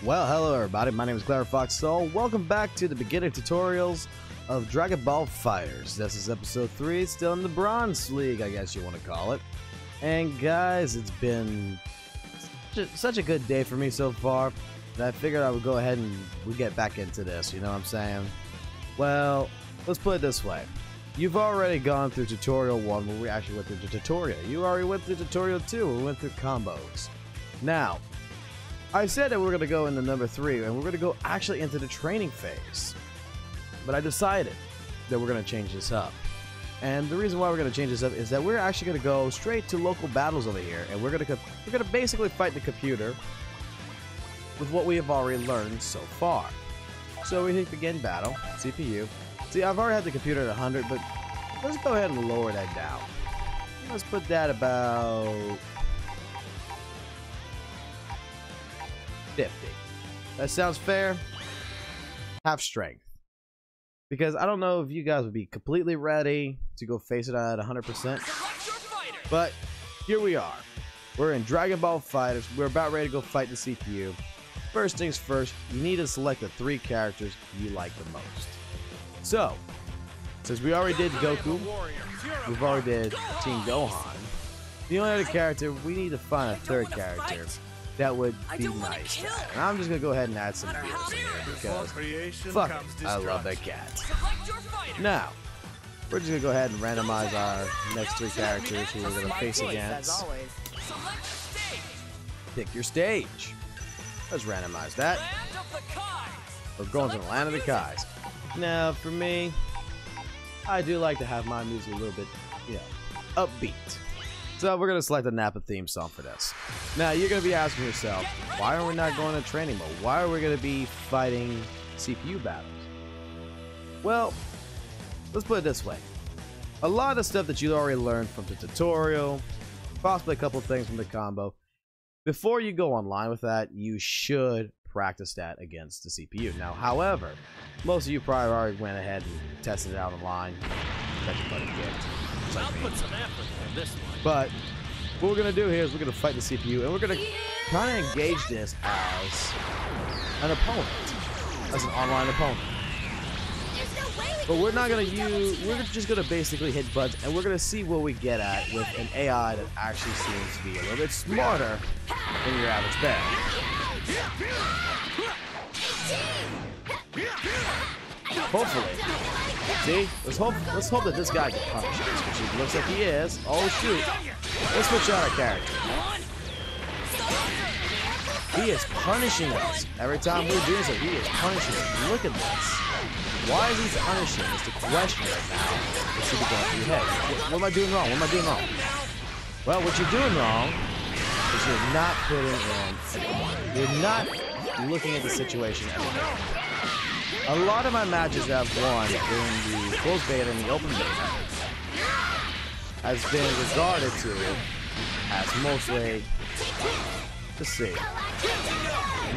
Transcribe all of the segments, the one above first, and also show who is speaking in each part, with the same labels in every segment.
Speaker 1: Well, hello everybody, my name is FOXSOL. Welcome back to the beginner tutorials of Dragon Ball FighterZ. This is episode 3, still in the Bronze League, I guess you want to call it. And guys, it's been such a good day for me so far that I figured I would go ahead and we get back into this, you know what I'm saying? Well, let's put it this way. You've already gone through tutorial 1 where we actually went through the tutorial. You already went through tutorial 2 where we went through combos. Now, I said that we were going to go into number 3 and we're going to go actually into the training phase. But I decided that we're going to change this up. And the reason why we're going to change this up is that we're actually going to go straight to local battles over here, and we're going to basically fight the computer with what we have already learned so far. So we hit begin battle, CPU. See, I've already had the computer at 100, but let's go ahead and lower that down. Let's put that about 50. That sounds fair. Half strength. Because I don't know if you guys would be completely ready to go face it at 100%. But here we are. We're in Dragon Ball FighterZ. We're about ready to go fight the CPU. First things first, you need to select the 3 characters you like the most. So, since we already did Goku, we've already did Team Gohan, the only other character, we need to find a 3rd character that would be nice to add. And I'm just going to go ahead and add some heroes in here because, fuck it, I love that cat. Now, we're just going to go ahead and randomize our next 3 characters who we're going to face against. Pick your stage. Let's randomize that. We're going to the Land of the Kais. Now, for me, I do like to have my music a little bit, upbeat. So we're going to select the Nappa theme song for this. Now, you're going to be asking yourself, why are we not going to training mode? Why are we going to be fighting CPU battles? Well, let's put it this way. A lot of the stuff that you already learned from the tutorial, possibly a couple things from the combo, before you go online with that, you should practice that against the CPU. Now, however, most of you probably already went ahead and tested it out online.
Speaker 2: I'll put some effort in this one.
Speaker 1: But what we're going to do here is we're going to fight the CPU, and we're going to kind of engage this as an opponent, as an online opponent. But we're not going to use, we're just going to basically hit buttons, and we're going to see what we get at with an AI that actually seems to be a little bit smarter than your average bear. Hopefully. See? Let's hope that this guy can punish us, which he looks like he is. Oh shoot. Let's switch out our character. He is punishing us. Every time we're doing so, he is punishing us. Look at this. Why is he punishing is the question right now. Let's see if we go through your head. What am I doing wrong? What am I doing wrong? Well, what you're doing wrong is you're not putting in, you're not looking at the situation every day. A lot of my matches that I've won during the closed beta and the open beta has been regarded to as mostly, let's see,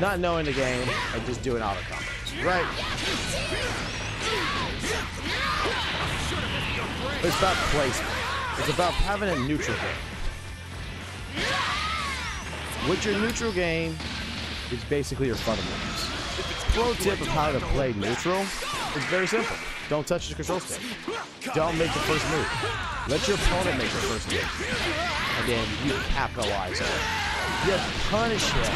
Speaker 1: not knowing the game and just doing auto combos, right? It's about placement. It's about having a neutral game. What your neutral game is basically your fundamentals. Pro tip of how to play neutral is very simple. Don't touch the control stick. Don't make the first move. Let your opponent make the first move. And then you capitalize on it. You punish him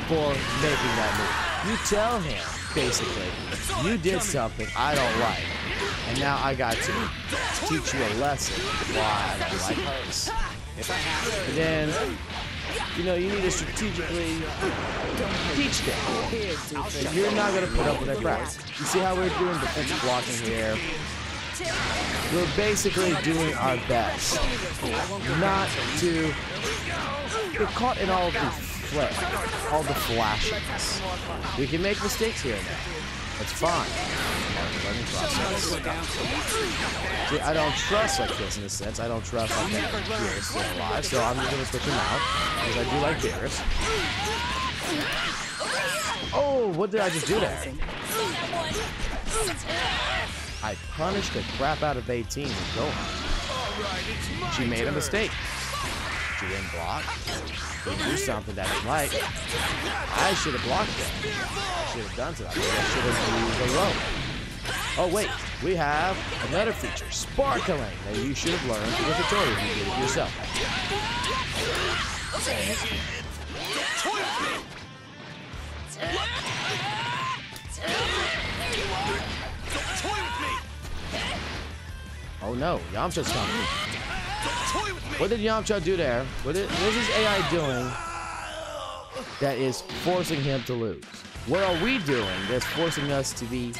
Speaker 1: for making that move. You tell him, basically, you did something I don't like. And now I got to teach you a lesson why I don't like this. And then, you need to strategically teach them. You're not going to put up with that crap. You see how we're doing defensive blocking here? We're basically doing our best not to get caught in all the flashes. We can make mistakes here and there. It's fine. Learning process. See, I don't trust like this in a sense. I don't trust like that Beerus is still alive, so I'm just gonna switch him out because I do like Beerus. Oh, what did I just do there? I punished the crap out of 18 with Gohan. She made a mistake. but you didn't block. You do something that is like, I should have blocked it. I should have done something. I should have used a rope. Oh wait, we have another feature, sparkling, that you should have learned in the tutorial. You did it yourself. Oh no, Yamcha's coming. What did Yamcha do there? What is his AI doing that is forcing him to lose? What are we doing that's forcing us to be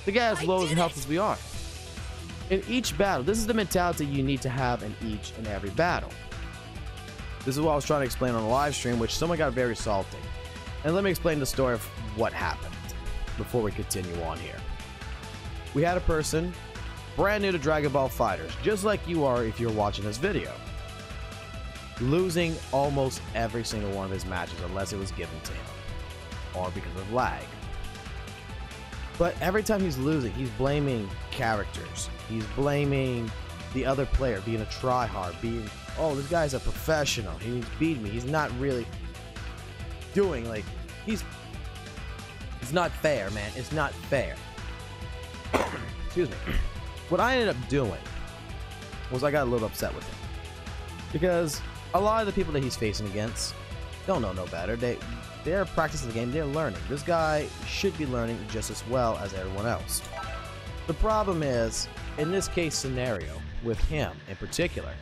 Speaker 1: the guy as low in health as we are? In each battle, this is the mentality you need to have in each and every battle. This is what I was trying to explain on the live stream, which someone got very salty. And let me explain the story of what happened before we continue on here. We had a person brand new to Dragon Ball FighterZ, just like you are if you're watching this video, losing almost every single one of his matches unless it was given to him or because of lag. But every time he's losing, he's blaming characters. He's blaming the other player, being a tryhard, being, oh, this guy's a professional. He's beating me. He's not really doing, like, it's not fair, man. It's not fair. Excuse me. What I ended up doing was I got a little upset with him. Because a lot of the people that he's facing against don't know no better. They're practicing the game. They're learning. This guy should be learning just as well as everyone else. The problem is, in this case scenario, with him in particular,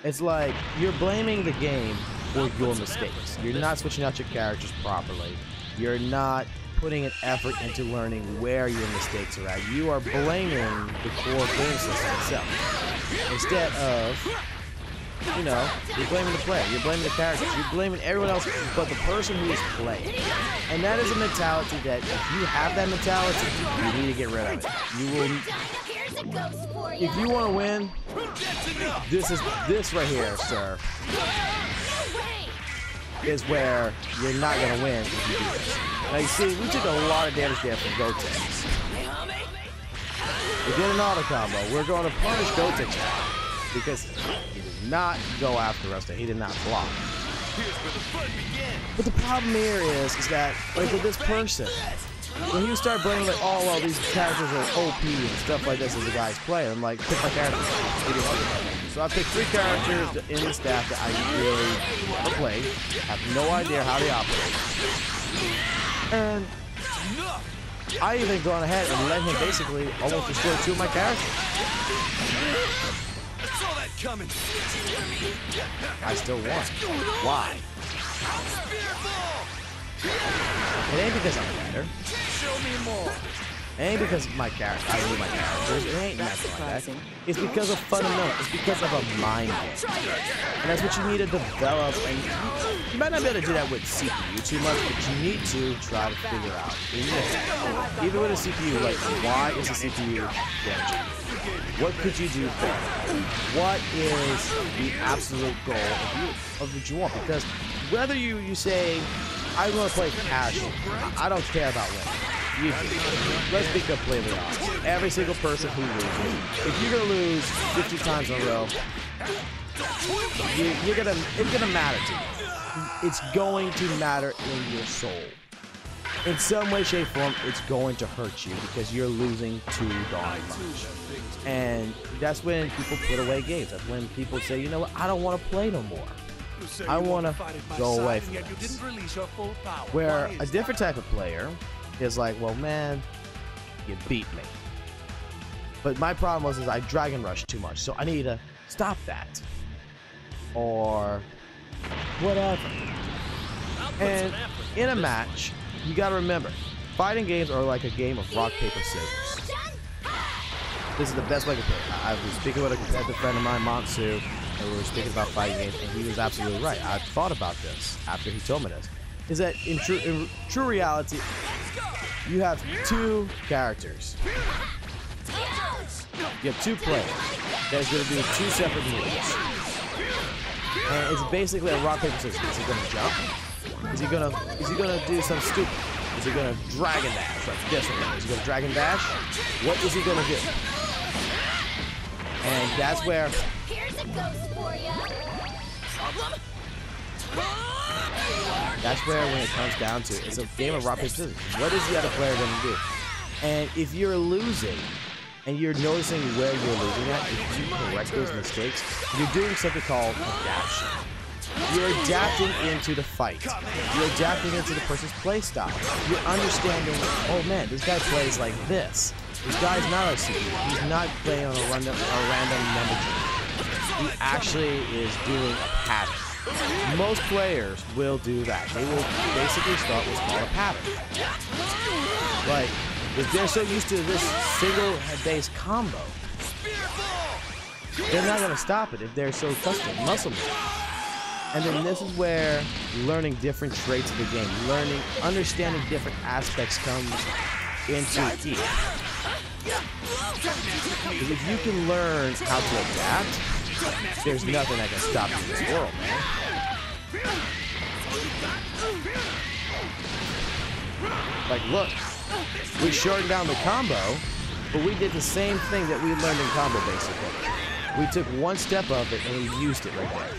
Speaker 1: it's like you're blaming the game for your mistakes. You're not switching out your characters properly. You're not putting an effort into learning where your mistakes are at. You are blaming the core game system itself. Instead of, you know, you're blaming the player, you're blaming the characters, you're blaming everyone else but the person who is playing. And that is a mentality that, if you have that mentality, you need to get rid of it. You will, if you want to win, this right here, sir, is where you're not going to win if you do this. Now you see, we took a lot of damage there from Gotenks. We did an auto combo. We're going to punish Gotenks now because he did not go after us, that he did not block. But the problem here is that, like, with this person, when you start blaming, like, oh, well, these characters are OP and stuff like this as the guy's playing, I'm like, pick my characters. So I picked 3 characters in the staff that I really never played, have no idea how they operate. And I even gone ahead and let him basically almost destroy 2 of my characters. I still won. Why? It ain't because I'm better. It ain't because of my character. I knew my characters. It ain't nothing like that. It's because of fundamental. It's because of a mind game. And that's what you need to develop. And you might not be able to do that with CPU too much, but you need to try to figure out. Even with a CPU, like, why is a CPU damaging? What could you do better? What is the absolute goal of what you want? Because whether you say, I'm going to play casual, I don't care about winning. You do. Let's be completely honest. Every single person who loses, if you're going to lose 50 times in a row, it's gonna matter to you. It's going to matter in your soul. In some way, shape, form, it's going to hurt you because you're losing too darn much. And that's when people put away games. That's when people say, you know what, I don't want to play no more. I want to go away from this. Where a different type of player is like, well, man, you beat me. But my problem was I Dragon Rush too much, so I need to stop that. Or whatever. And in a match, you gotta remember, fighting games are like a game of rock, paper, scissors. This is the best way to play it. I was speaking with a competitive friend of mine, Monsu, and we were speaking about fighting games, and he was absolutely right. I thought about this after he told me this. Is that in true reality, you have 2 characters. You have 2 players. There's going to be 2 separate moves. And it's basically a rock, paper, scissors. Is he going to jump? Is he gonna do some stupid? Is he gonna dragon dash like this one? Is he gonna dragon dash? What is he gonna do? And that's where That's where, when it comes down to it, it's a game of rock, paper, scissors. What is the other player going to do? And if you're losing, and you're noticing where you're losing at, if you correct those mistakes, you're doing something called adaptation. You're adapting into the fight. You're adapting into the person's play style. You're understanding, oh man, this guy plays like this. This guy's not a CPU. He's not playing on a random number tree. He actually is doing a pattern. Most players will do that. They will basically start with a pattern. Like, if they're so used to this single head-based combo, they're not going to stop it if they're so accustomed to muscle memory. And then this is where learning different traits of the game, understanding different aspects comes into key. Because if you can learn how to adapt, there's nothing that can stop you in this world, man. Like, look, we shortened down the combo, but we did the same thing that we learned in combo, basically. We took one step of it and we used it right there.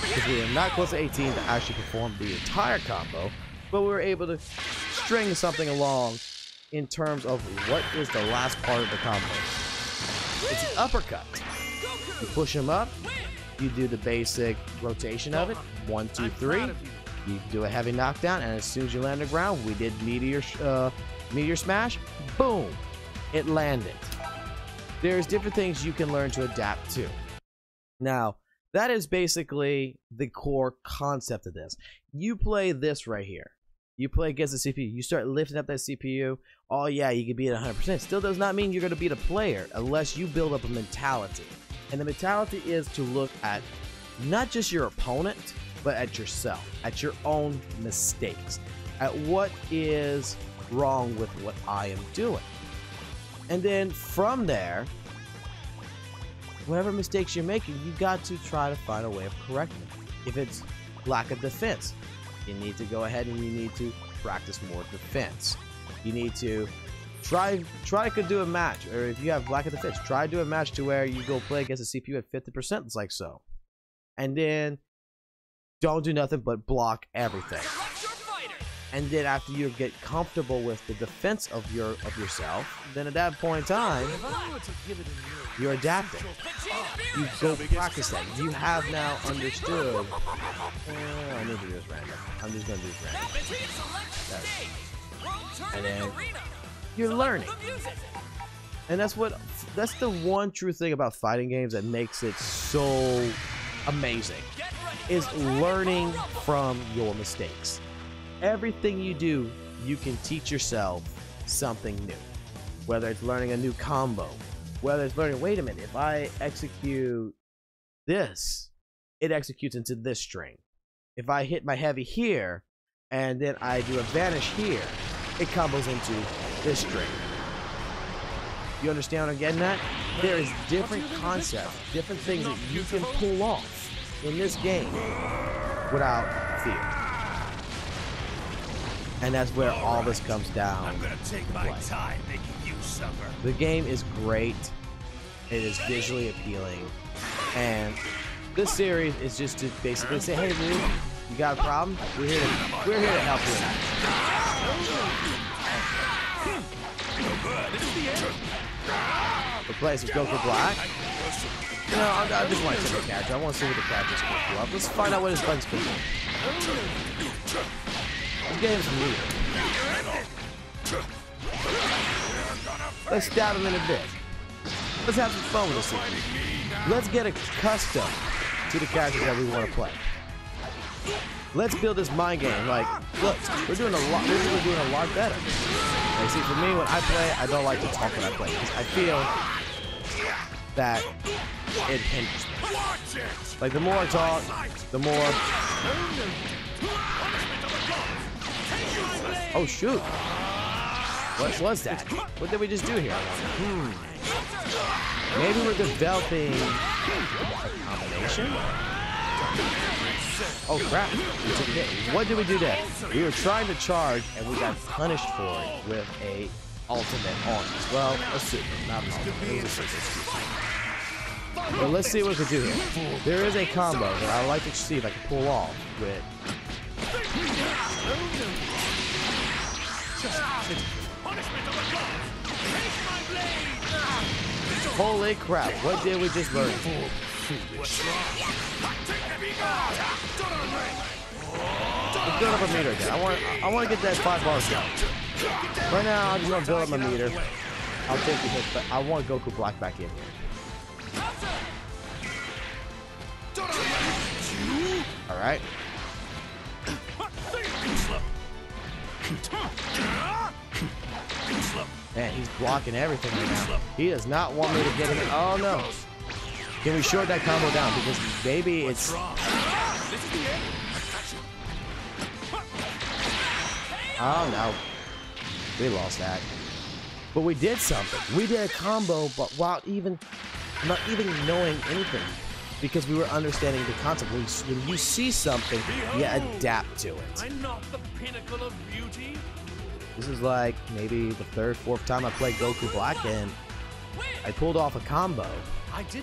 Speaker 1: Because we are not close to 18 to actually perform the entire combo, but we were able to string something along in terms of what is the last part of the combo. It's an uppercut. You push him up, you do the basic rotation of it, 1, 2, 3. You do a heavy knockdown, and as soon as you land on the ground, we did meteor smash, boom, it landed. There's different things you can learn to adapt to. Now, that is basically the core concept of this. You play this right here. You play against the CPU. You start lifting up that CPU. Oh yeah, you can beat it 100%. Still does not mean you're going to beat a player unless you build up a mentality. And the mentality is to look at not just your opponent, but at yourself, at your own mistakes, at what is wrong with what I am doing. And then from there, whatever mistakes you're making, you got to try to find a way of correcting them. If it's lack of defense, you need to go ahead and you need to practice more defense. You need to try to do a match, or if you have lack of defense, try to do a match to where you go play against a CPU at 50%, it's like so. And then don't do nothing but block everything. And then after you get comfortable with the defense of yourself, then at that point in time, you're adapting. You go practice that. You have now understood. I need to do this random. I'm just gonna do this random. And then you're learning. And that's the one true thing about fighting games that makes it so amazing, is learning from your mistakes. Everything you do, you can teach yourself something new. Whether it's learning a new combo, whether it's learning, wait a minute, if I execute this, it executes into this string. If I hit my heavy here, and then I do a vanish here, it combos into this string. You understand what I'm getting at? There is different concepts, different things that you can pull off in this game without fear. And that's where all this comes down.
Speaker 3: I'm gonna take my time making you suffer.
Speaker 1: The game is great. It is visually appealing. And this series is just to basically say, hey dude, you got a problem? We're here to help you. Replace with Goku Black. You know, I just want to see the character. I want to see what the character's going to do. Let's find out what his buttons can do. This game's weird. Let's stab him in the dick. Let's have some fun with this thing. Let's get accustomed to the characters that we want to play. Let's build this mind game. Like, look, we're doing a lot. We're doing a lot better. Like, see, for me, when I play, I don't like to talk when I play because I feel that it hinders me. Like, the more I talk, the more. Oh shoot! What was that? What did we just do here? Maybe we're developing a combination? Oh crap, we took a hit. What did we do there? We were trying to charge and we got punished for it with a ultimate on us. Well, a super, not an ultimate. It was a super, excuse me. But let's see what we can do here. There is a combo that I'd like to see if I can pull off with. Holy crap, what did we just learn? Let's build up a meter again. I want to get that 5 bars down. Right now, I'm just going to build up my meter. I'll take the hit, but I want Goku Black back in here. Alright. Man, he's blocking everything right now. He does not want me to get him. Oh no. Can we short that combo down? Because baby, it's. Oh no. We lost that. But we did something. We did a combo, but while not even knowing anything. Because we were understanding the concept. When you see something, you adapt to it.
Speaker 2: I'm not the pinnacle of beauty.
Speaker 1: This is like maybe the 3rd, 4th time I played Goku Black, and I pulled off a combo,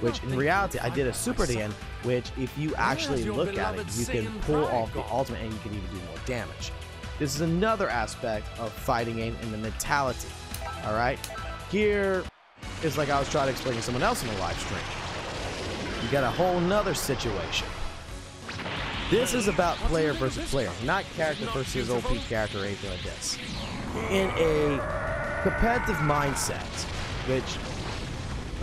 Speaker 1: which in reality I did a super at the end, which if you actually look at it, you can pull off the ultimate and you can even do more damage. This is another aspect of fighting game and the mentality. Alright? Here is like I was trying to explain to someone else in the live stream. You got a whole nother situation. This is about player versus player, not character versus OP character or anything like this. In a competitive mindset, which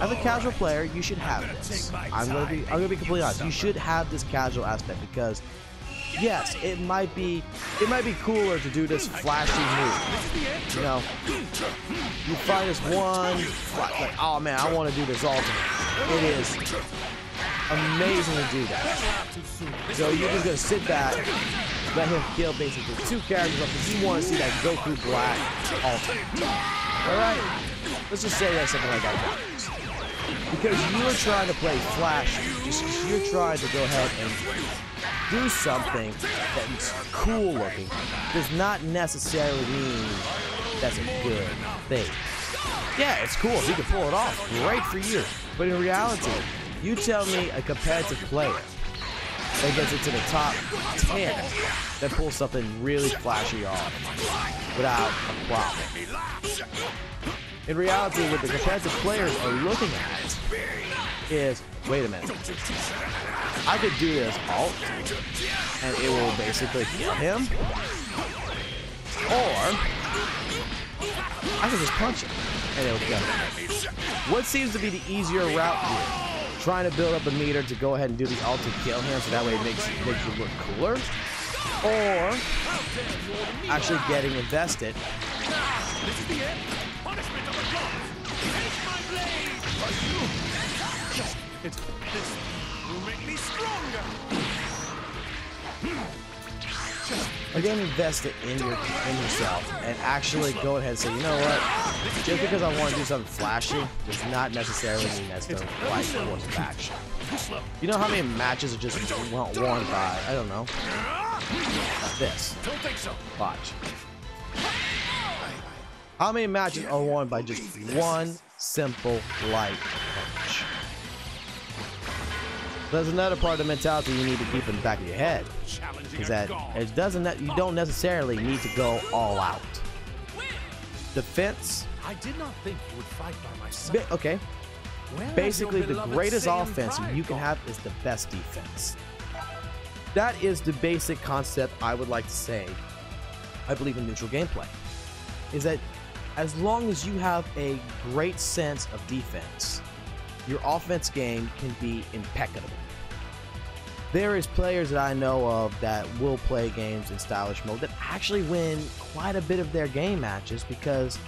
Speaker 1: as a casual player, you should have this. I'm gonna be completely honest. You should have this casual aspect because yes, it might be cooler to do this flashy move. You know, you find this one, like, oh man, I want to do this ultimate. It is amazing to do that. So you're just gonna sit back, let him kill basically 2 characters up because you want to see that Goku Black ultimate. Alright? Let's just say that something like that happens. Because you're trying to play flashy, you're trying to go ahead and do something that's cool looking, does not necessarily mean that's a good thing. Yeah, it's cool. If you can pull it off, great for you. But in reality, you tell me a competitive player that gets into the top 10 that pulls something really flashy off without a problem. In reality, what the competitive players are looking at is, wait a minute, I could do this alt and it will basically kill him, or I can just punch him and it'll kill him. What seems to be the easier route here? Trying to build up a meter to go ahead and do the ult to kill him so that way it makes you look cooler, or actually getting invested again, invest it in yourself and actually go ahead and say, you know what, just because I want to do something flashy does not necessarily mean that's the right course of action. You know how many matches are just won by, I don't know, this. Watch. How many matches are won by just one simple light punch? There's another part of the mentality you need to keep in the back of your head, is that you don't necessarily need to go all out. Defense.
Speaker 2: I did not think you would fight by my side.
Speaker 1: Okay. Basically, the greatest offense you can have is the best defense. That is the basic concept I would like to say. I believe in neutral gameplay. Is that as long as you have a great sense of defense, your offense game can be impeccable. There is players that I know of that will play games in stylish mode that actually win quite a bit of their game matches because,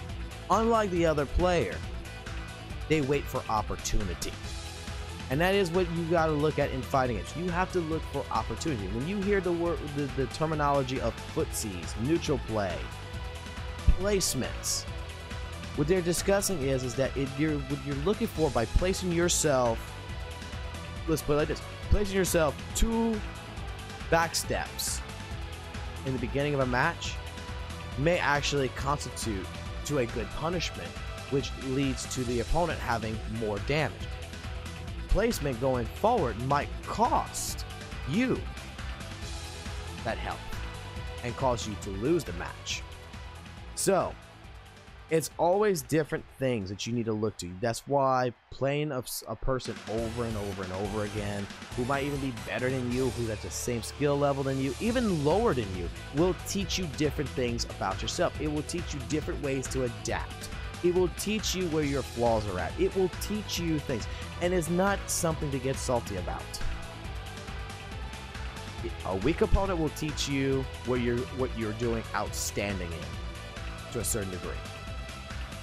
Speaker 1: unlike the other player, they wait for opportunity. And that is what you got to look at in fighting games. You have to look for opportunity. When you hear the terminology of footsies, neutral play, placements, what they're discussing is that what you're looking for by placing yourself let's put it like this. Placing yourself 2 back steps in the beginning of a match may actually constitute to a good punishment, which leads to the opponent having more damage. Placement going forward might cost you that health and cause you to lose the match. So it's always different things that you need to look to. That's why playing a person over and over and over again, who might even be better than you, who's at the same skill level than you, even lower than you, will teach you different things about yourself. It will teach you different ways to adapt. It will teach you where your flaws are at. It will teach you things. And it's not something to get salty about. A weak opponent will teach you what you're doing outstanding in to a certain degree.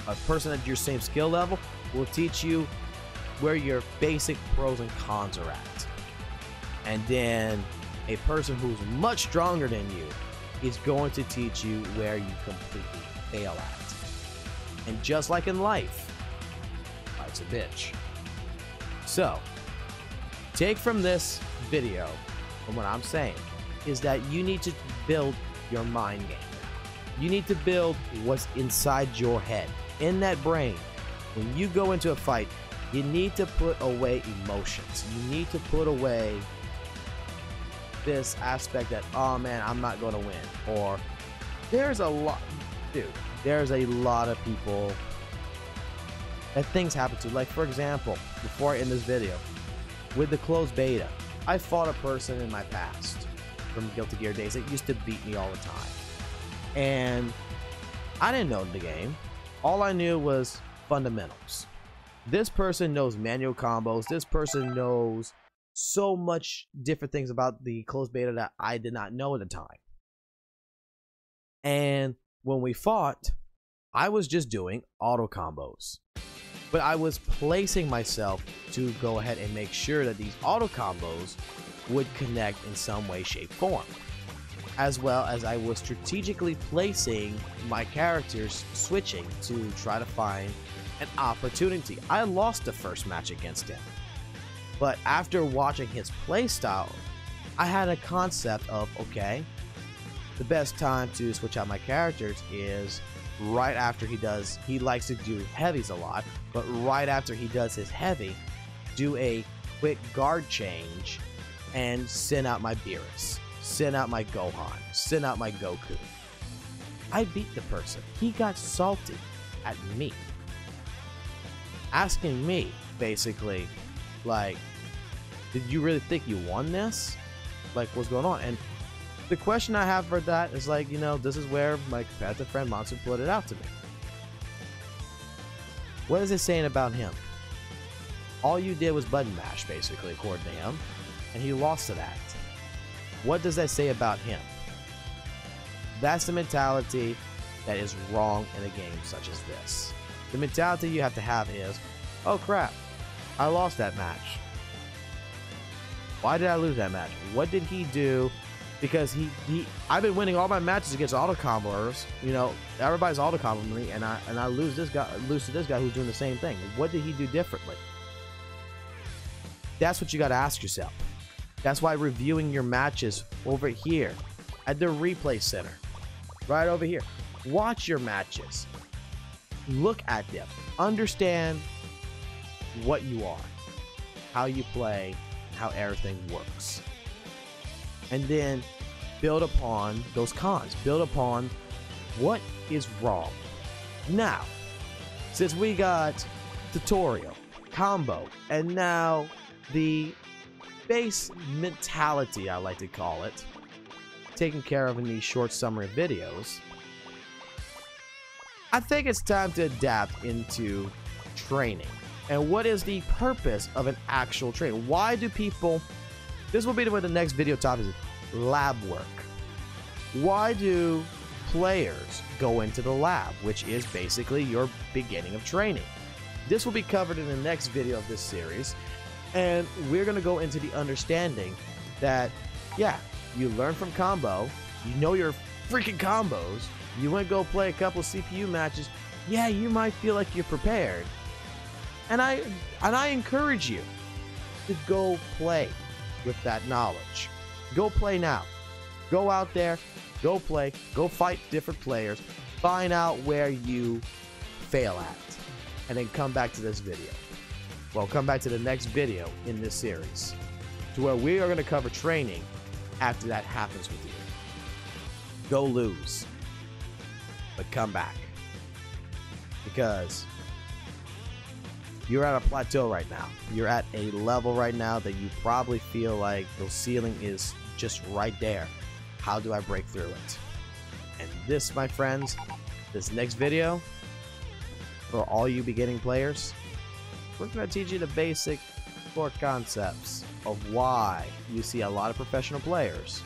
Speaker 1: A person at your same skill level will teach you where your basic pros and cons are at. And then a person who's much stronger than you is going to teach you where you completely fail at. And just like in life, life's a bitch. So, take from this video, from what I'm saying, is that you need to build your mind game now. You need to build what's inside your head. In that brain, when you go into a fight, you need to put away emotions. You need to put away this aspect that, oh man, I'm not going to win. Or there's a lot, dude, there's a lot of people that things happen to. Like, for example, before I end this video, with the closed beta, I fought a person in my past from Guilty Gear days that used to beat me all the time. And I didn't know the game. All I knew was fundamentals. This person knows manual combos. This person knows so much different things about the closed beta that I did not know at the time. And when we fought, I was just doing auto combos. But I was placing myself to go ahead and make sure that these auto combos would connect in some way, shape, form. As well as I was strategically placing my characters switching to try to find an opportunity. I lost the first match against him, but after watching his playstyle, I had a concept of, okay, the best time to switch out my characters is right after he likes to do heavies a lot, but right after he does his heavy, do a quick guard change and send out my Beerus. Send out my Gohan, send out my Goku. I beat the person. He got salty at me, asking me, basically, like, did you really think you won this? Like, what's going on? And the question I have for that is, like, you know, this is where my competitive friend Monster put it out to me. What is it saying about him? All you did was button mash, basically, according to him, and he lost to that. What does that say about him? That's the mentality that is wrong in a game such as this. The mentality you have to have is, oh crap, I lost that match. Why did I lose that match? What did he do? Because I've been winning all my matches against auto combos. You know, everybody's auto comboing me, and I lose to this guy who's doing the same thing. What did he do differently? That's what you got to ask yourself. That's why reviewing your matches over here at the replay center, right over here. Watch your matches. Look at them. Understand what you are, how you play, how everything works. And then build upon those cons. Build upon what is wrong. Now, since we got tutorial, combo, and now the base mentality, I like to call it, taken care of in these short summary videos, I think it's time to adapt into training. And what is the purpose of an actual training? Why do people, this will be where the next video topic is, lab work. Why do players go into the lab, which is basically your beginning of training? This will be covered in the next video of this series. And we're going to go into the understanding that, yeah, you learn from combo, you know your freaking combos, you went to go play a couple CPU matches, yeah, you might feel like you're prepared. And I encourage you to go play with that knowledge. Go play now. Go out there, go play, go fight different players, find out where you fail at, and then come back to this video. Well, come back to the next video in this series, to where we are going to cover training after that happens with you. Go lose, but come back, because you're at a plateau right now. You're at a level right now that you probably feel like the ceiling is just right there. How do I break through it? And this, my friends, this next video, for all you beginning players, we're going to teach you the basic core concepts of why you see a lot of professional players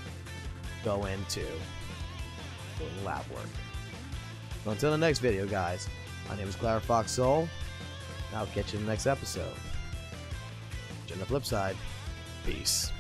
Speaker 1: go into doing lab work. So until the next video, guys, my name is FOXSOL, and I'll catch you in the next episode. On the flip side, peace.